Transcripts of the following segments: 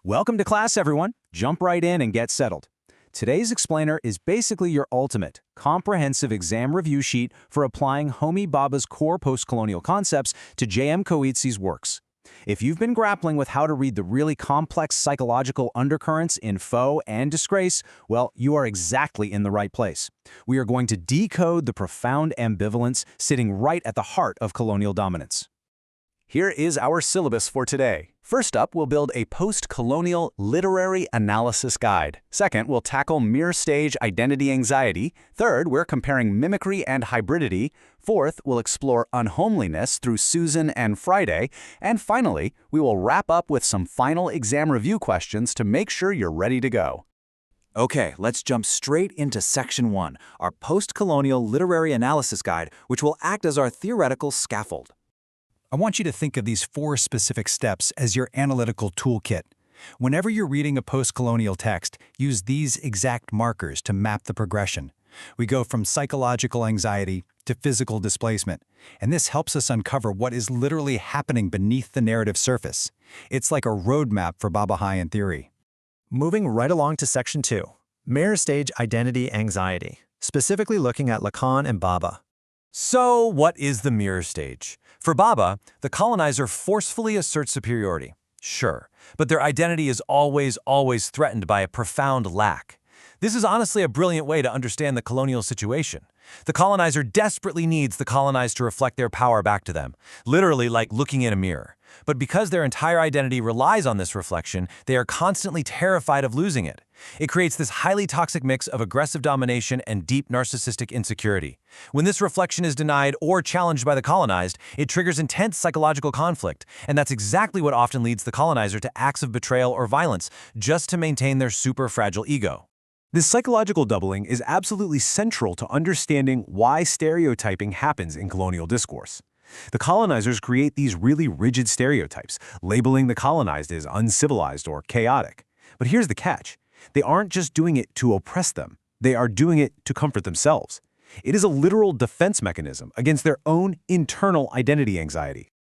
Welcome to class, everyone. Jump right in and get settled. Today's explainer is basically your ultimate, comprehensive exam review sheet for applying Homi Bhabha's core postcolonial concepts to J.M. Coetzee's works. If you've been grappling with how to read the really complex psychological undercurrents in Foe and Disgrace, well, you are exactly in the right place. We are going to decode the profound ambivalence sitting right at the heart of colonial dominance. Here is our syllabus for today. First up, we'll build a post-colonial literary analysis guide. Second, we'll tackle mirror stage identity anxiety. Third, we're comparing mimicry and hybridity. Fourth, we'll explore unhomeliness through Susan and Friday. And finally, we will wrap up with some final exam review questions to make sure you're ready to go. Okay, let's jump straight into Section 1, our post-colonial literary analysis guide, which will act as our theoretical scaffold. I want you to think of these 4 specific steps as your analytical toolkit. Whenever you're reading a post-colonial text, use these exact markers to map the progression. We go from psychological anxiety to physical displacement, and this helps us uncover what is literally happening beneath the narrative surface. It's like a roadmap for Bhabha theory. Moving right along to Section 2, Mirror Stage Identity Anxiety, specifically looking at Lacan and Bhabha. So, what is the mirror stage? For Bhabha, the colonizer forcefully asserts superiority. Sure, but their identity is always threatened by a profound lack. This is honestly a brilliant way to understand the colonial situation. The colonizer desperately needs the colonized to reflect their power back to them, literally like looking in a mirror. But because their entire identity relies on this reflection, they are constantly terrified of losing it. It creates this highly toxic mix of aggressive domination and deep narcissistic insecurity. When this reflection is denied or challenged by the colonized, it triggers intense psychological conflict, and that's exactly what often leads the colonizer to acts of betrayal or violence just to maintain their super fragile ego. This psychological doubling is absolutely central to understanding why stereotyping happens in colonial discourse. The colonizers create these really rigid stereotypes, labeling the colonized as uncivilized or chaotic. But here's the catch. They aren't just doing it to oppress them. They are doing it to comfort themselves. It is a literal defense mechanism against their own internal identity anxiety.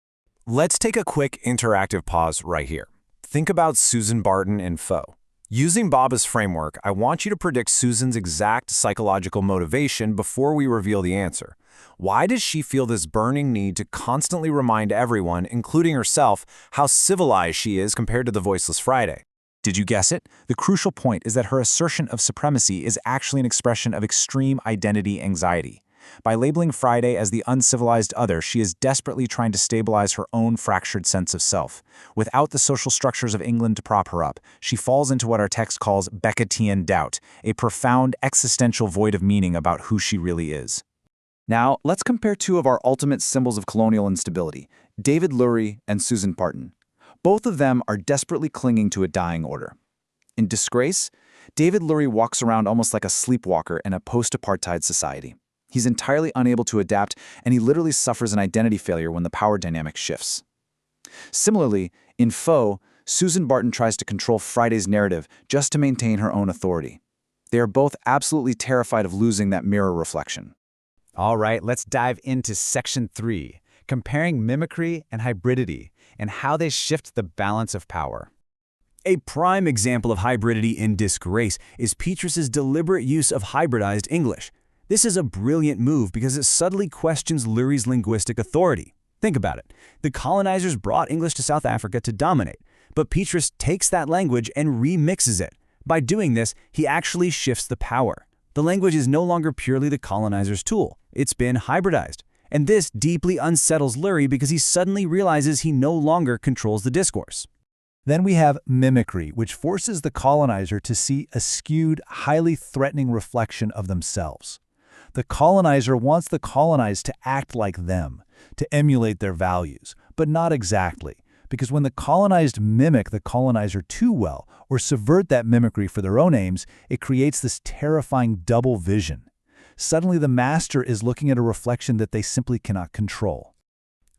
Let's take a quick interactive pause right here. Think about Susan Barton and Foe. Using Bhabha's framework, I want you to predict Susan's exact psychological motivation before we reveal the answer. Why does she feel this burning need to constantly remind everyone, including herself, how civilized she is compared to the voiceless Friday? Did you guess it? The crucial point is that her assertion of supremacy is actually an expression of extreme identity anxiety. By labeling Friday as the uncivilized other, she is desperately trying to stabilize her own fractured sense of self. Without the social structures of England to prop her up, she falls into what our text calls Beckettian doubt, a profound existential void of meaning about who she really is. Now, let's compare 2 of our ultimate symbols of colonial instability, David Lurie and Susan Barton. Both of them are desperately clinging to a dying order. In Disgrace, David Lurie walks around almost like a sleepwalker in a post-apartheid society. He's entirely unable to adapt, and he literally suffers an identity failure when the power dynamic shifts. Similarly, in Foe, Susan Barton tries to control Friday's narrative just to maintain her own authority. They are both absolutely terrified of losing that mirror reflection. All right, let's dive into Section 3, comparing mimicry and hybridity, and how they shift the balance of power. A prime example of hybridity in Disgrace is Petrus's deliberate use of hybridized English. This is a brilliant move because it subtly questions Lurie's linguistic authority. Think about it. The colonizers brought English to South Africa to dominate, but Petrus takes that language and remixes it. By doing this, he actually shifts the power. The language is no longer purely the colonizer's tool. It's been hybridized. And this deeply unsettles Lurie because he suddenly realizes he no longer controls the discourse. Then we have mimicry, which forces the colonizer to see a skewed, highly threatening reflection of themselves. The colonizer wants the colonized to act like them, to emulate their values, but not exactly, because when the colonized mimic the colonizer too well or subvert that mimicry for their own aims, it creates this terrifying double vision. Suddenly the master is looking at a reflection that they simply cannot control.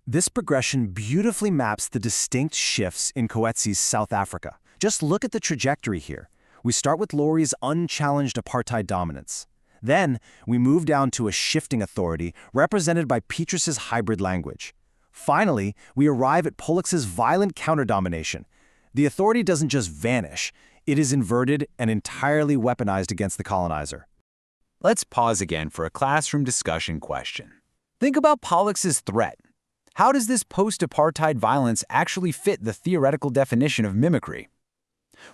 This progression beautifully maps the distinct shifts in Coetzee's South Africa. Just look at the trajectory here. We start with Lurie's unchallenged apartheid dominance. Then, we move down to a shifting authority represented by Petrus's hybrid language. Finally, we arrive at Pollux's violent counter-domination. The authority doesn't just vanish, it is inverted and entirely weaponized against the colonizer. Let's pause again for a classroom discussion question. Think about Pollock's threat. How does this post-apartheid violence actually fit the theoretical definition of mimicry?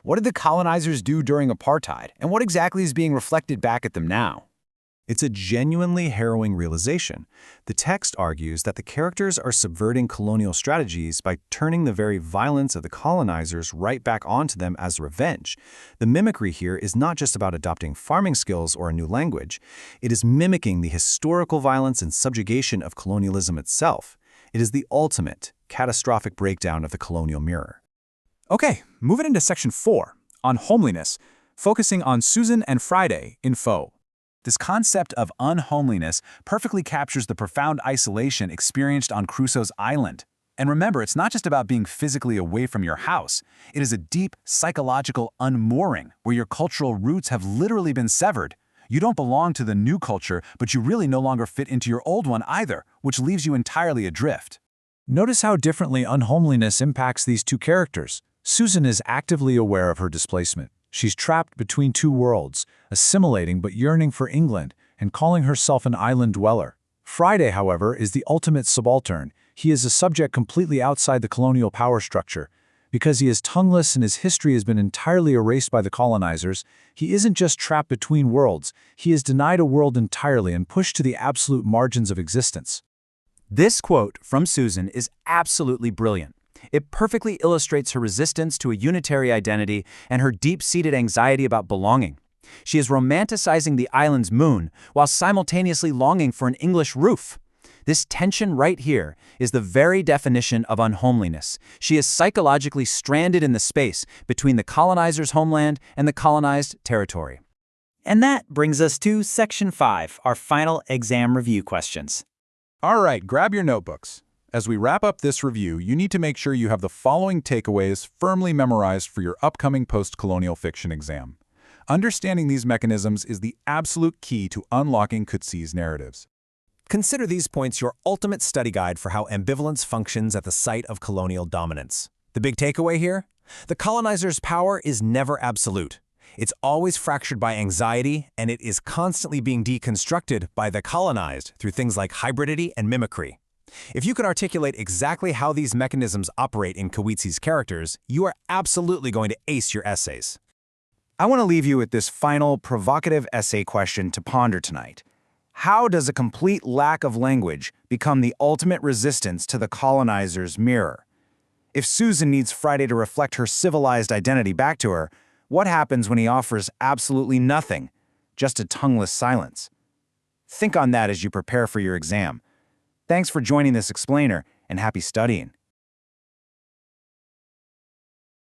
What did the colonizers do during apartheid, and what exactly is being reflected back at them now? It's a genuinely harrowing realization. The text argues that the characters are subverting colonial strategies by turning the very violence of the colonizers right back onto them as revenge. The mimicry here is not just about adopting farming skills or a new language. It is mimicking the historical violence and subjugation of colonialism itself. It is the ultimate, catastrophic breakdown of the colonial mirror. Okay, moving into section 4, on homeliness, focusing on Susan and Friday in Foe. This concept of unhomeliness perfectly captures the profound isolation experienced on Crusoe's island. And remember, it's not just about being physically away from your house. It is a deep, psychological unmooring where your cultural roots have literally been severed. You don't belong to the new culture, but you really no longer fit into your old one either, which leaves you entirely adrift. Notice how differently unhomeliness impacts these two characters. Susan is actively aware of her displacement. She's trapped between two worlds, assimilating but yearning for England, and calling herself an island dweller. Friday, however, is the ultimate subaltern. He is a subject completely outside the colonial power structure. Because he is tongueless and his history has been entirely erased by the colonizers, he isn't just trapped between worlds, he is denied a world entirely and pushed to the absolute margins of existence. This quote from Susan is absolutely brilliant. It perfectly illustrates her resistance to a unitary identity and her deep-seated anxiety about belonging. She is romanticizing the island's moon while simultaneously longing for an English roof. This tension right here is the very definition of unhomeliness. She is psychologically stranded in the space between the colonizer's homeland and the colonized territory. And that brings us to Section 5, our final exam review questions. All right, grab your notebooks. As we wrap up this review, you need to make sure you have the following takeaways firmly memorized for your upcoming post-colonial fiction exam. Understanding these mechanisms is the absolute key to unlocking Coetzee's narratives. Consider these points your ultimate study guide for how ambivalence functions at the site of colonial dominance. The big takeaway here? The colonizer's power is never absolute. It's always fractured by anxiety, and it is constantly being deconstructed by the colonized through things like hybridity and mimicry. If you can articulate exactly how these mechanisms operate in Coetzee's characters, you are absolutely going to ace your essays. I want to leave you with this final provocative essay question to ponder tonight. How does a complete lack of language become the ultimate resistance to the colonizer's mirror? If Susan needs Friday to reflect her civilized identity back to her, what happens when he offers absolutely nothing, just a tongueless silence? Think on that as you prepare for your exam. Thanks for joining this explainer, and happy studying.